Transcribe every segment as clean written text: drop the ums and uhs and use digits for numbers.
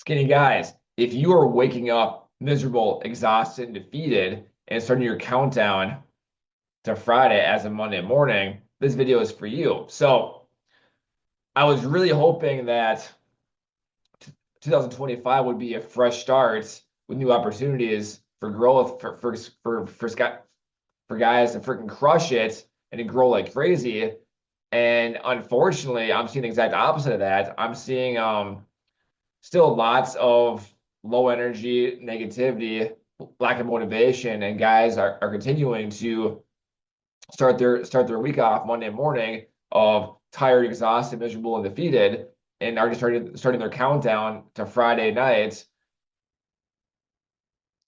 Skinny guys, if you are waking up miserable, exhausted, and defeated, and starting your countdown to Friday as of Monday morning, this video is for you. So I was really hoping that 2025 would be a fresh start with new opportunities for growth for guys to freaking crush it and to grow like crazy. And unfortunately, I'm seeing the exact opposite of that. I'm seeing still lots of low energy, negativity, lack of motivation, and guys are continuing to start their week off Monday morning of tired, exhausted, miserable, and defeated, and are just starting their countdown to Friday night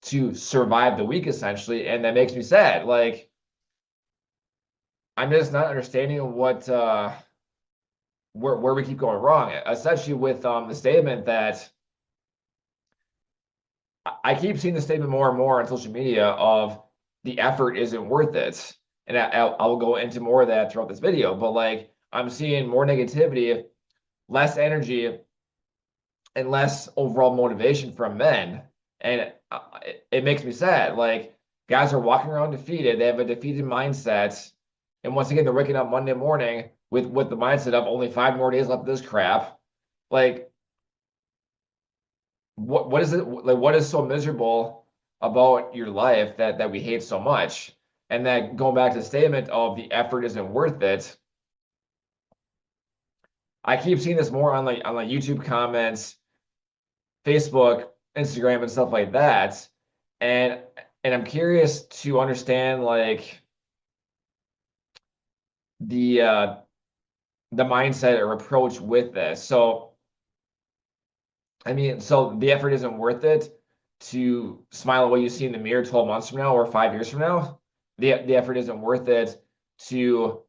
to survive the week essentially, and that makes me sad. Like I'm just not understanding what where we keep going wrong, especially with the statement that I keep seeing the statement more and more on social media of the effort isn't worth it. And I'll go into more of that throughout this video, but like I'm seeing more negativity, less energy, and less overall motivation from men. And it makes me sad. Like guys are walking around defeated, they have a defeated mindset. And once again, they're waking up Monday morning with the mindset of only 5 more days left of this crap. Like what is it like what is so miserable about your life that we hate so much? And that going back to the statement of the effort isn't worth it, I keep seeing this more on like YouTube comments, Facebook, Instagram, and stuff like that. And I'm curious to understand like the uh the mindset or approach with this. So I mean, so the effort isn't worth it to smile at what you see in the mirror 12 months from now or 5 years from now. The effort isn't worth it to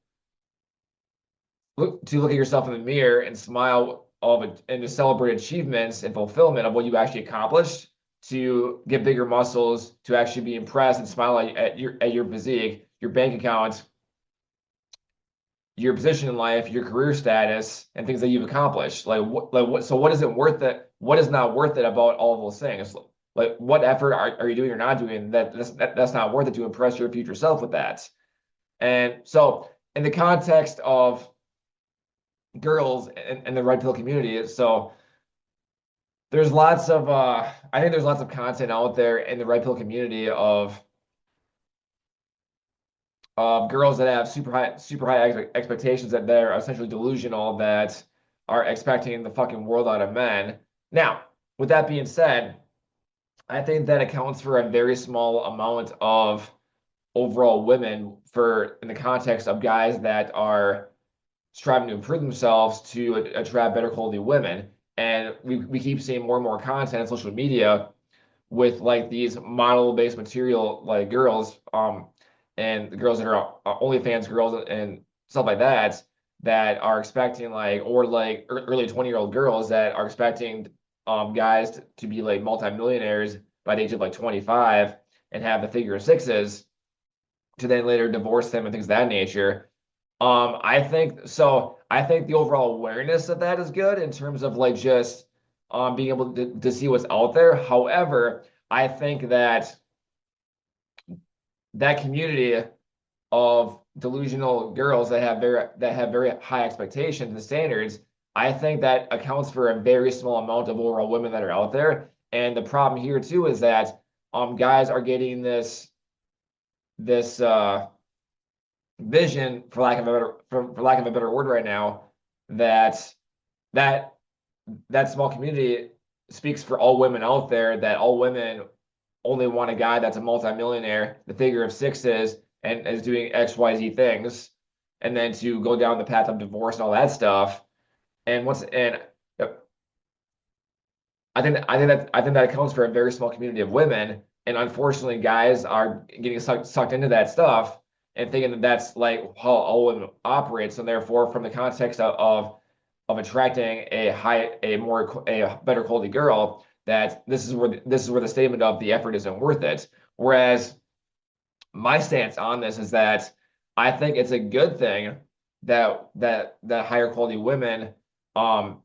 look at yourself in the mirror and smile of it and to celebrate achievements and fulfillment of what you actually accomplished, to get bigger muscles, to actually be impressed and smile at your physique, your bank account, your position in life, your career status, and things that you've accomplished. So what isn't worth it? What is not worth it about all of those things? Like what effort are you doing or not doing that's not worth it to impress your future self with that? And so in the context of girls and the red pill community, so there's lots of I think there's lots of content out there in the red pill community of girls that have super high expectations that they're essentially delusional, that are expecting the fucking world out of men. Now, with that being said, I think that accounts for a very small amount of overall women for in the context of guys that are striving to improve themselves to attract better quality women. And we keep seeing more and more content on social media with like these model-based material like girls, and the girls that are OnlyFans girls and stuff like that, that are expecting like, or like early 20-year-old girls that are expecting guys to be like multimillionaires by the age of like 25 and have the figure of sixes to then later divorce them and things of that nature. I think so. I think the overall awareness of that is good in terms of like just being able to see what's out there. However, I think that that community of delusional girls that have very high expectations and standards, I think that accounts for a very small amount of overall women that are out there. And the problem here too is that guys are getting this vision, for lack of a better word right now, that that that small community speaks for all women out there, that all women only want a guy that's a multimillionaire, the figure of sixes, and is doing XYZ things, and then to go down the path of divorce and all that stuff. And yep, I think that accounts for a very small community of women. And unfortunately, guys are getting sucked into that stuff and thinking that that's like how all women operate. So therefore, from the context of attracting a better quality girl, that this is where the statement of the effort isn't worth it. Whereas my stance on this is that I think it's a good thing that higher quality women um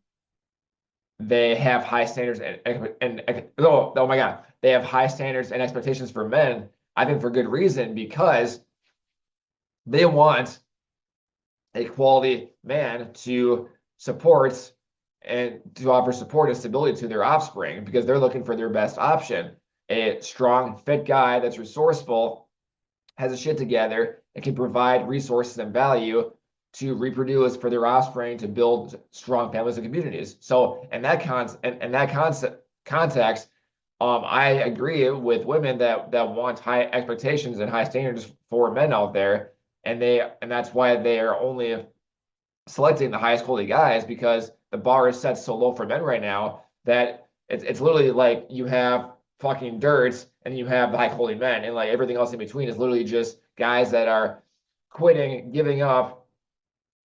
they have high standards and oh my God, they have high standards and expectations for men. I think for good reason, because they want a quality man to support and to offer support and stability to their offspring, because they're looking for their best option. A strong, fit guy that's resourceful, has his shit together, and can provide resources and value to reproduce for their offspring to build strong families and communities. So in that context, I agree with women that want high expectations and high standards for men out there, and that's why they are only selecting the highest quality guys, because the bar is set so low for men right now that it's literally like you have fucking dirt and you have the high quality men, and like everything else in between is literally just guys that are quitting, giving up,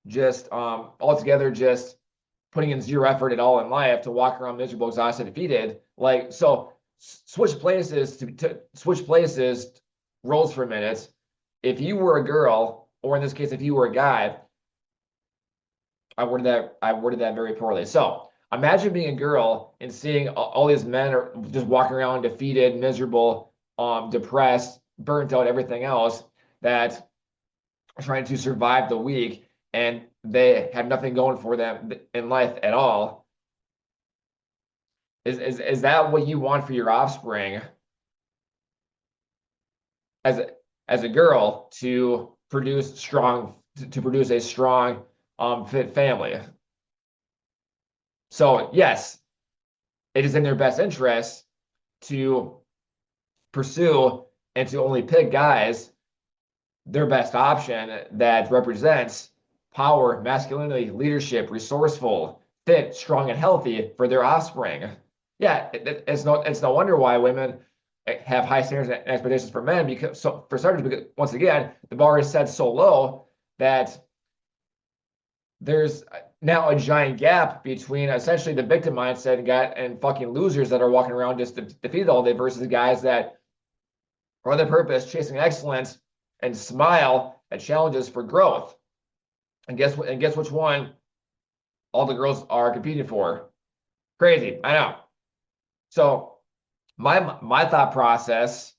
just altogether just putting in zero effort at all in life to walk around miserable, exhausted, defeated. Like, so switch places to switch places, roles for a minute. If you were a girl, or in this case, if you were a guy, I worded that very poorly. So imagine being a girl and seeing all these men are just walking around defeated, miserable, depressed, burnt out, everything else, that are trying to survive the week, and they have nothing going for them in life at all. Is that what you want for your offspring as as a girl, to produce a strong, fit family? So yes, it is in their best interest to pursue and to only pick guys, their best option, that represents power, masculinity, leadership, resourceful, fit, strong, and healthy for their offspring. Yeah, it's no wonder why women have high standards and expectations for men, because, so for starters, because once again, the bar is set so low that there's now a giant gap between essentially the victim mindset and fucking losers that are walking around just defeated all day, versus the guys that are on their purpose, chasing excellence, and smile at challenges for growth. And guess what? And guess which one all the girls are competing for? Crazy, I know. So my thought process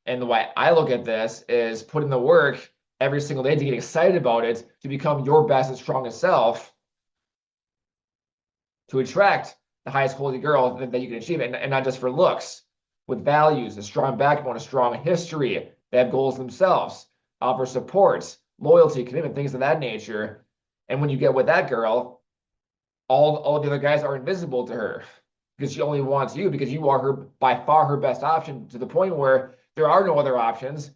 and the way I look at this is putting the work every single day to get excited about it, to become your best and strongest self, to attract the highest quality girl that you can achieve, and not just for looks, with values, a strong backbone, a strong history. They have goals themselves, offer support, loyalty, commitment, things of that nature. And when you get with that girl, all the other guys are invisible to her, because she only wants you, because you are her, by far her best option, to the point where there are no other options,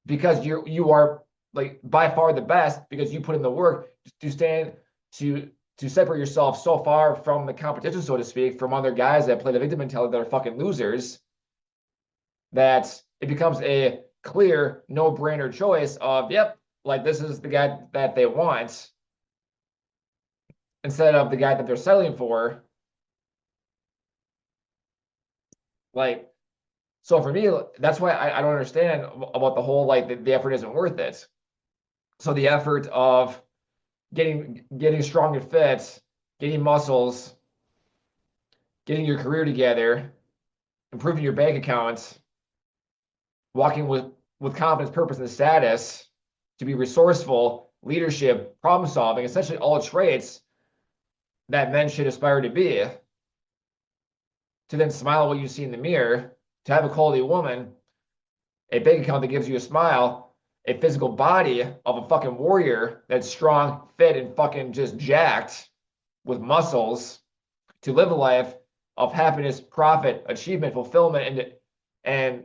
because you are like by far the best, because you put in the work to stand to separate yourself so far from the competition, so to speak, from other guys that play the victim mentality that are fucking losers, that it becomes a clear no-brainer choice of, yep, like this is the guy that they want, instead of the guy that they're settling for. Like, so for me, that's why I don't understand about the whole, like, the effort isn't worth it. So the effort of getting strong and fit, getting muscles, getting your career together, improving your bank accounts, walking with confidence, purpose, and status, to be resourceful, leadership, problem solving, essentially all traits that men should aspire to be, to then smile at what you see in the mirror, to have a quality woman, a bank account that gives you a smile, a physical body of a fucking warrior that's strong, fit, and fucking just jacked with muscles, to live a life of happiness, profit, achievement, fulfillment, and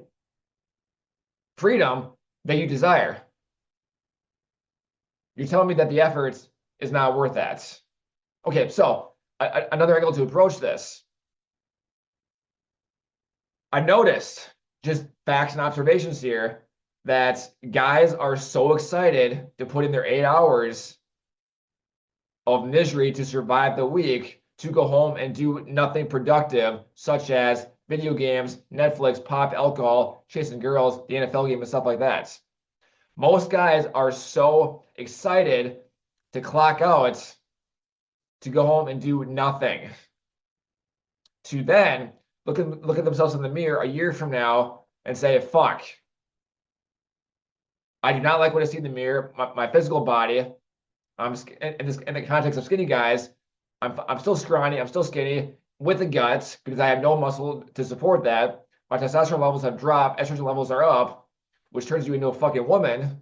freedom that you desire. You're telling me that the effort is not worth that. Okay, so another angle to approach this. I noticed, just facts and observations here, that guys are so excited to put in their 8 hours of misery to survive the week, to go home and do nothing productive, such as video games, Netflix, pop, alcohol, chasing girls, the NFL game, and stuff like that. Most guys are so excited to clock out, to go home and do nothing. to then look at themselves in the mirror a year from now and say, fuck, I do not like what I see in the mirror. My physical body, in the context of skinny guys, I'm still scrawny, I'm still skinny with the guts because I have no muscle to support that. My testosterone levels have dropped, estrogen levels are up, which turns you into a fucking woman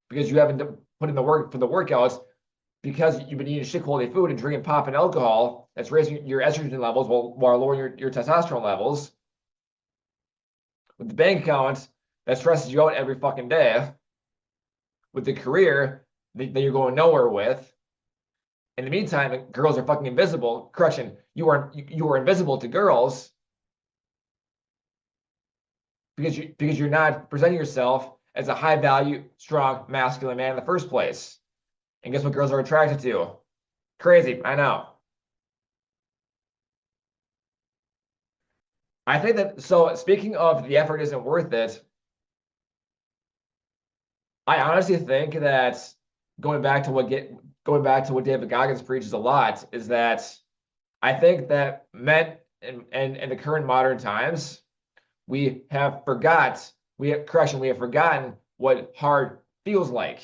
because you haven't put in the work for the workouts because you've been eating shit quality food and drinking pop and alcohol that's raising your estrogen levels while lowering your testosterone levels. With the bank account that stresses you out every fucking day, with the career that you're going nowhere with. In the meantime, girls are fucking invisible. Correction, you are invisible to girls because you're not presenting yourself as a high value, strong, masculine man in the first place. And guess what girls are attracted to? Crazy, I know. I think that, so speaking of the effort isn't worth it, I honestly think that going back to what David Goggins preaches a lot is that I think that men in the current modern times, we have forgotten what hard feels like.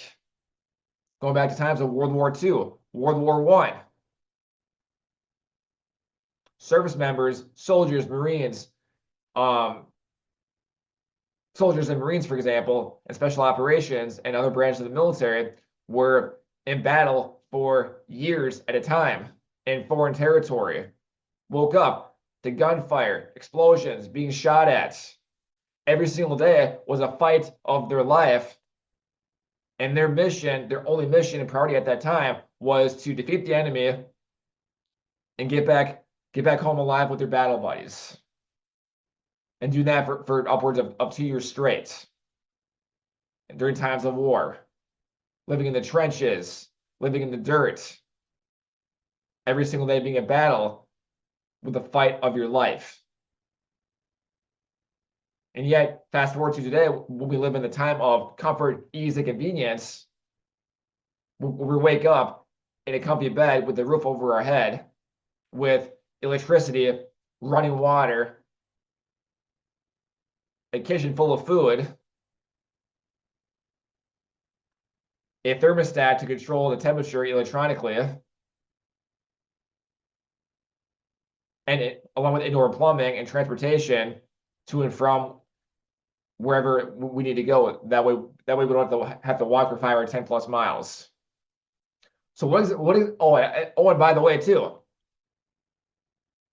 Going back to times of World War II, World War I. Service members, soldiers, Marines, soldiers and Marines, for example, and special operations and other branches of the military were in battle for years at a time in foreign territory. Woke up to gunfire, explosions, being shot at. Every single day was a fight of their life. And their mission, their only mission and priority at that time was to defeat the enemy and get back home alive with their battle buddies. And do that for upwards of 2 years straight. And during times of war, living in the trenches, living in the dirt, every single day being a battle with the fight of your life. And yet, fast forward to today, when we live in the time of comfort, ease, and convenience, we wake up in a comfy bed with a roof over our head, with electricity, running water, a kitchen full of food, a thermostat to control the temperature electronically, and along with indoor plumbing and transportation to and from wherever we need to go. That way we don't have to walk for 5 or 10 plus miles. So and by the way, too,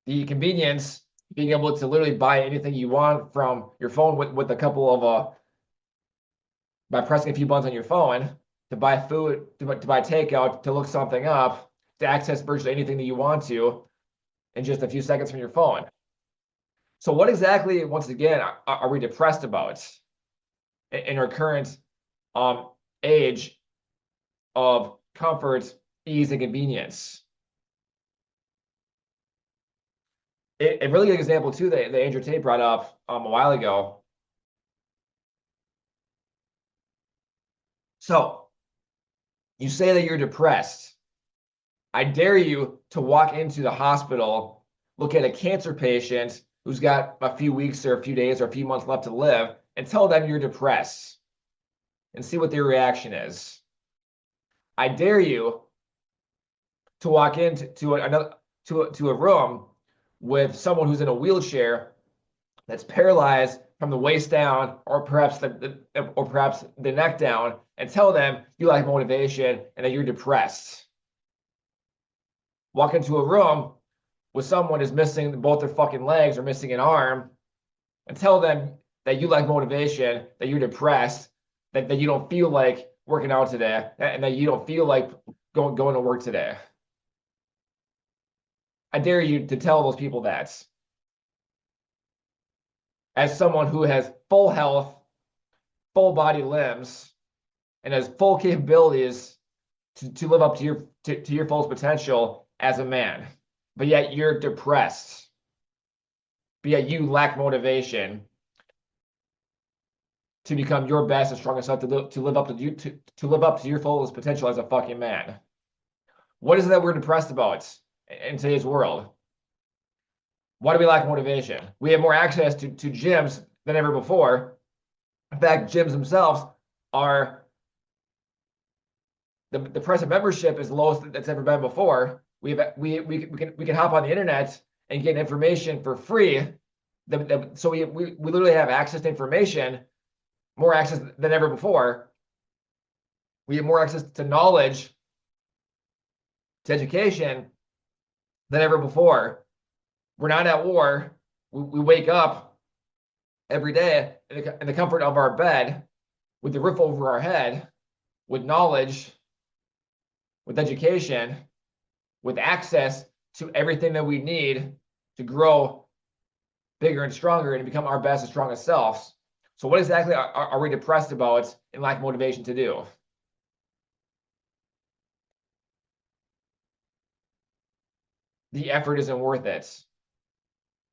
the convenience, being able to literally buy anything you want from your phone with a couple of by pressing a few buttons on your phone, to buy food, to buy takeout, to look something up, to access virtually anything that you want to in just a few seconds from your phone. So what exactly, once again, are we depressed about in our current age of comfort, ease, and convenience? A really good example, too, that Andrew Tate brought up a while ago. So you say that you're depressed. I dare you to walk into the hospital, look at a cancer patient who's got a few weeks or a few days or a few months left to live, and tell them you're depressed and see what their reaction is. I dare you to walk into a room with someone who's in a wheelchair that's paralyzed from the waist down, or perhaps the neck down, and tell them you lack motivation and that you're depressed. Walk into a room with someone who's missing both their fucking legs or missing an arm, and tell them that you lack motivation, that you're depressed, that you don't feel like working out today, and that you don't feel like going to work today. I dare you to tell those people that. As someone who has full health, full body limbs, and has full capabilities to live up to your fullest potential as a man, but yet you're depressed, but yet you lack motivation to become your best and strongest self, to live up to your fullest potential as a fucking man. What is it that we're depressed about in today's world? Why do we lack motivation? We have more access to gyms than ever before. In fact, gyms themselves are the price of membership is the lowest that's ever been before. We can hop on the internet and get information for free. So we literally have access to information, more access than ever before. We have more access to knowledge, to education than ever before. We're not at war. We wake up every day in the comfort of our bed, with the roof over our head, with knowledge, with education, with access to everything that we need to grow bigger and stronger and become our best and strongest selves. So what exactly are we depressed about and lack motivation to do? The effort isn't worth it.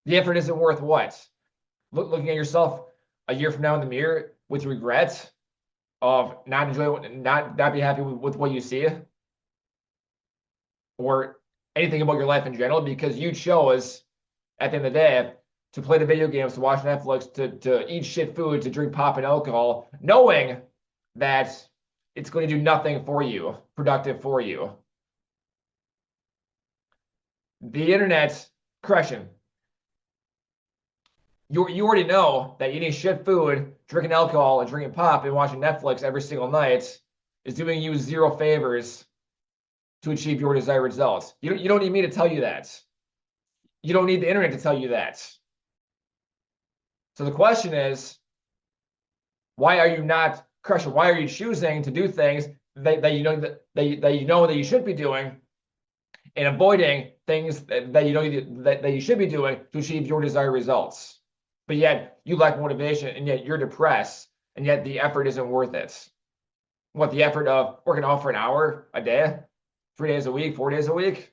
The effort isn't worth what? Looking at yourself a year from now in the mirror with regret of not enjoying, not be happy with what you see, or anything about your life in general, because you chose at the end of the day to play the video games, to watch Netflix, to eat shit food, to drink pop and alcohol, knowing that it's going to do nothing for you, productive for you. The internet, correction, you already know that eating shit food, drinking alcohol, and drinking pop and watching Netflix every single night is doing you zero favors to achieve your desired results. You don't need me to tell you that. You don't need the internet to tell you that. So the question is, why are you not crushing? Why are you choosing to do things that you know that you should be doing, and avoiding things that you know that you should be doing to achieve your desired results? But yet you lack motivation, and yet you're depressed, and yet the effort isn't worth it. What, the effort of working out for an hour a day, 3 days a week, 4 days a week?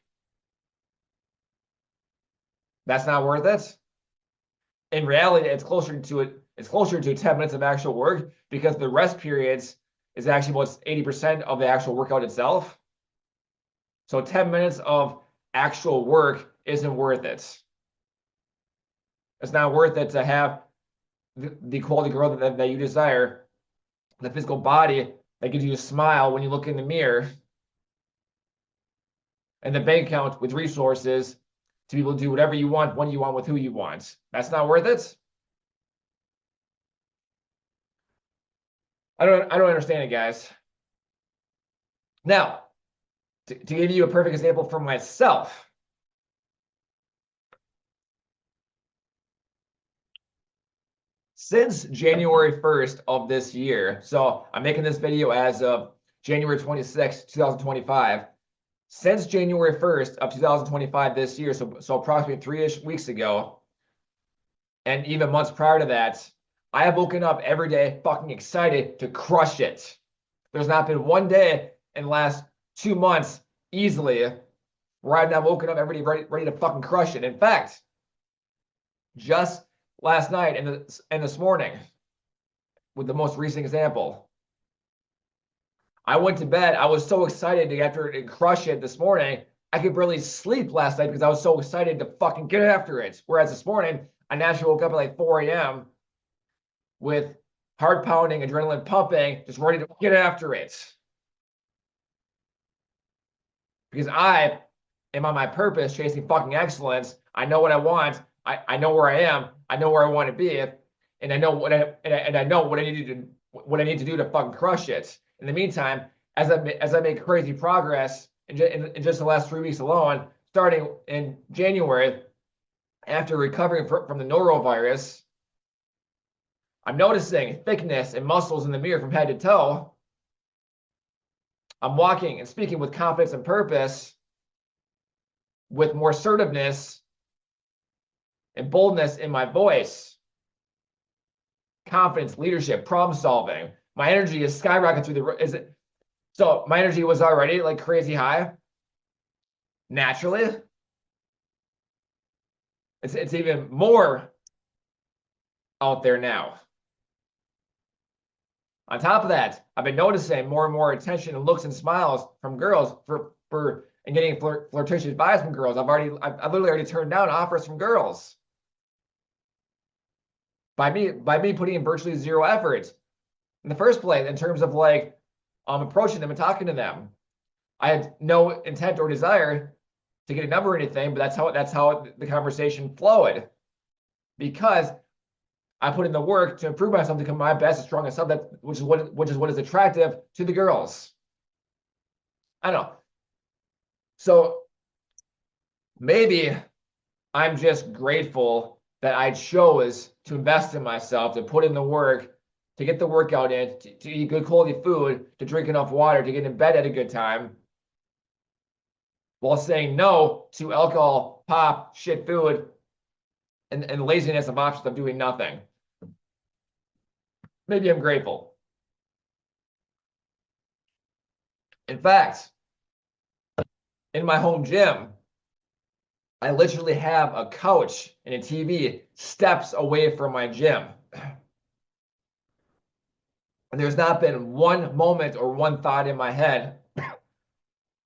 That's not worth it. In reality, it's closer to 10 minutes of actual work, because the rest periods is actually about 80% of the actual workout itself. So 10 minutes of actual work isn't worth it. It's not worth it to have the quality growth that you desire, the physical body that gives you a smile when you look in the mirror, and the bank account with resources to be able to do whatever you want, when you want, with who you want. That's not worth it. I don't understand it, guys. Now, to give you a perfect example from myself, since January 1st of this year, so I'm making this video as of January 26th, 2025. Since January 1st of 2025 this year, so approximately 3-ish weeks ago, and even months prior to that, I have woken up every day fucking excited to crush it. There's not been one day in the last 2 months easily where I've not woken up every day ready to fucking crush it. In fact, just last night and this morning, with the most recent example, I went to bed. I was so excited to get after it and crush it this morning. I could barely sleep last night because I was so excited to fucking get after it. Whereas this morning, I naturally woke up at like 4 a.m. with heart pounding, adrenaline pumping, just ready to get after it. Because I am on my purpose, chasing fucking excellence. I know what I want. I know where I am. I know where I want to be, and I know what I know what I need to do to fucking crush it. In the meantime, as I make crazy progress in just the last 3 weeks alone, starting in January, after recovering from the norovirus, I'm noticing thickness and muscles in the mirror from head to toe. I'm walking and speaking with confidence and purpose, with more assertiveness and boldness in my voice. Confidence, leadership, problem solving. My energy is skyrocketing through the. So my energy was already like crazy high. Naturally, it's even more out there now. On top of that, I've been noticing more and more attention and looks and smiles from girls for and getting flirtatious vibes from girls. I've literally already turned down offers from girls by me putting in virtually zero effort in the first place in terms of like approaching them and talking to them. I had no intent or desire to get a number or anything, but that's how the conversation flowed, because I put in the work to improve myself to become my best and strongest self. Which is what is attractive to the girls. I don't know. So maybe I'm just grateful that I chose to invest in myself, to put in the work, to get the workout in, to eat good quality food, to drink enough water, to get in bed at a good time, while saying no to alcohol, pop, shit food, and laziness of options of doing nothing. Maybe I'm grateful. In fact, in my home gym, I literally have a couch and a TV steps away from my gym. And there's not been one moment or one thought in my head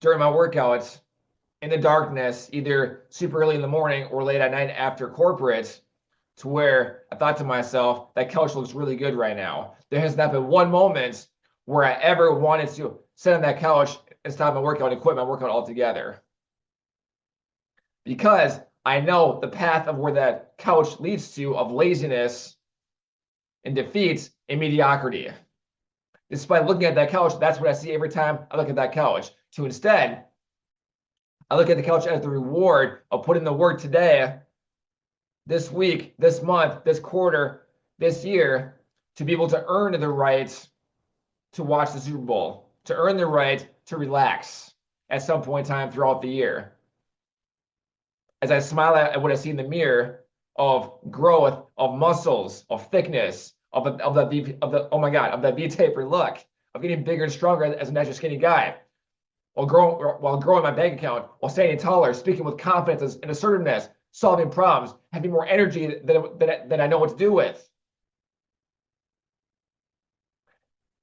during my workouts in the darkness, either super early in the morning or late at night after corporate, to where I thought to myself, that couch looks really good right now. There has not been one moment where I ever wanted to sit on that couch and stop my workout and quit my workout altogether. Because I know the path of where that couch leads to, of laziness and defeat and mediocrity. Despite looking at that couch, that's what I see every time I look at that couch. To instead, I look at the couch as the reward of putting the work today, this week, this month, this quarter, this year, to be able to earn the right to watch the Super Bowl, to earn the right to relax at some point in time throughout the year. As I smile at what I see in the mirror of growth, of muscles, of thickness, of that V-taper look, of getting bigger and stronger as a natural skinny guy, while growing my bank account, while standing taller, speaking with confidence and assertiveness, solving problems, having more energy than I know what to do with.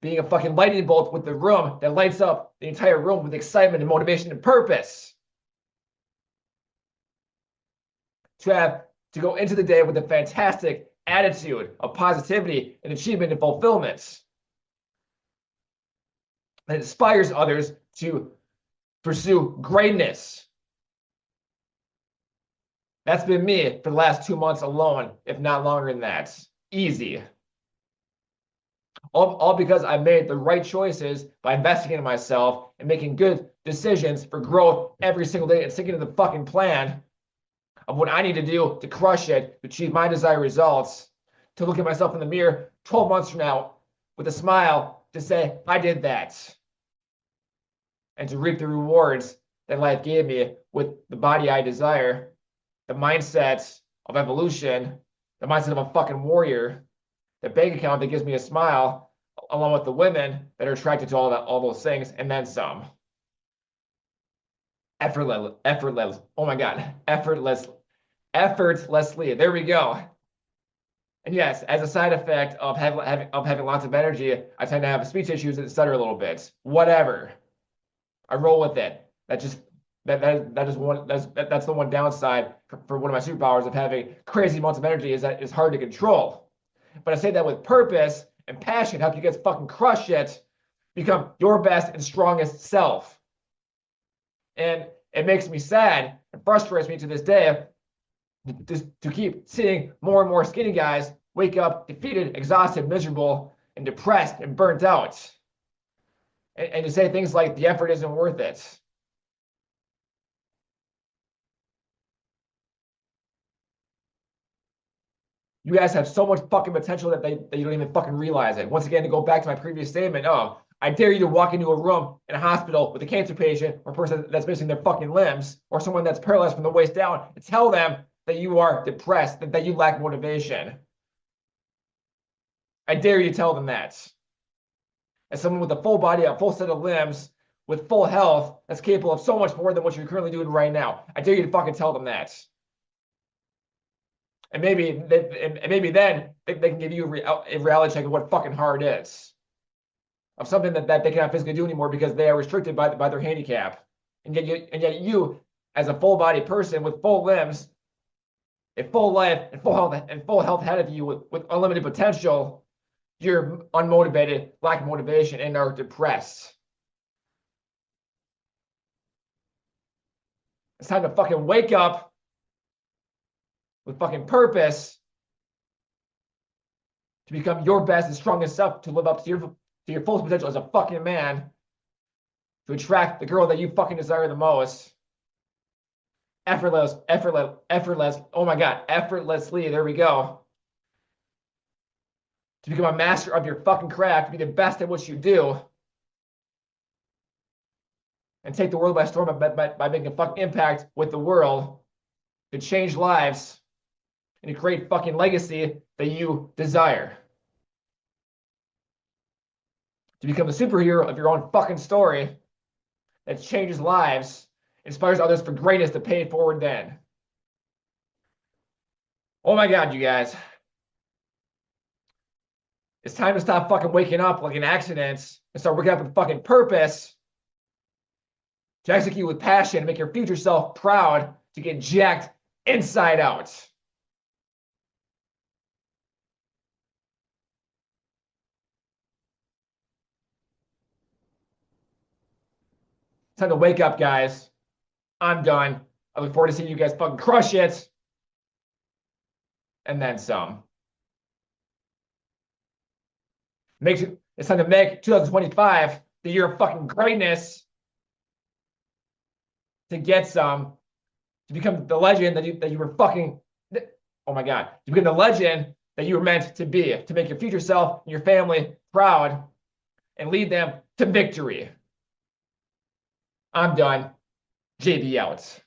Being a fucking lightning bolt with the room that lights up the entire room with excitement and motivation and purpose. To go into the day with a fantastic attitude of positivity and achievement and fulfillment that inspires others to pursue greatness. That's been me for the last 2 months alone, if not longer than that. Easy. All because I made the right choices by investing in myself and making good decisions for growth every single day and sticking to the fucking plan of what I need to do to crush it, to achieve my desired results, to look at myself in the mirror 12 months from now with a smile to say, I did that. And to reap the rewards that life gave me with the body I desire, the mindset of evolution, the mindset of a fucking warrior, the bank account that gives me a smile, along with the women that are attracted to all those things, and then some. Effortless. Oh my God, effortlessly. There we go. And yes, as a side effect of having lots of energy, I tend to have speech issues and stutter a little bit. Whatever. I roll with it. That's the one downside for one of my superpowers of having crazy amounts of energy, is that it's hard to control. But I say that with purpose and passion, help you guys fucking crush it, become your best and strongest self. And it makes me sad and frustrates me to this day to keep seeing more and more skinny guys wake up defeated, exhausted, miserable, and depressed and burnt out. And to say things like the effort isn't worth it. You guys have so much fucking potential that you don't even fucking realize it. Once again, to go back to my previous statement, I dare you to walk into a room in a hospital with a cancer patient or a person that's missing their fucking limbs, or someone that's paralyzed from the waist down, and tell them that you are depressed, that you lack motivation. I dare you to tell them that. As someone with a full body, a full set of limbs, with full health, that's capable of so much more than what you're currently doing right now. I dare you to fucking tell them that. And maybe then they can give you a reality check of what fucking hard is. Of something that they cannot physically do anymore because they are restricted by their handicap. And yet you, as a full-bodied person with full limbs, a full life, and full health ahead of you with unlimited potential, you're unmotivated, lack motivation, and are depressed. It's time to fucking wake up with fucking purpose to become your best and strongest self, to live up to your fullest potential as a fucking man, to attract the girl that you fucking desire the most. Effortless. Oh my God, effortlessly. There we go. To become a master of your fucking craft, to be the best at what you do, and take the world by storm by making a fucking impact with the world, to change lives, and to create fucking legacy that you desire. To become the superhero of your own fucking story that changes lives, inspires others for greatness to pay it forward then. Oh my God, you guys. It's time to stop fucking waking up like in accidents and start waking up with fucking purpose, to execute with passion, and make your future self proud, to get jacked inside out. It's time to wake up, guys. I'm done. I look forward to seeing you guys fucking crush it. And then some. It's time to make 2025 the year of fucking greatness. To get some, to become the legend that you were fucking, oh my God, to become the legend that you were meant to be, to make your future self and your family proud and lead them to victory. I'm done. JB out.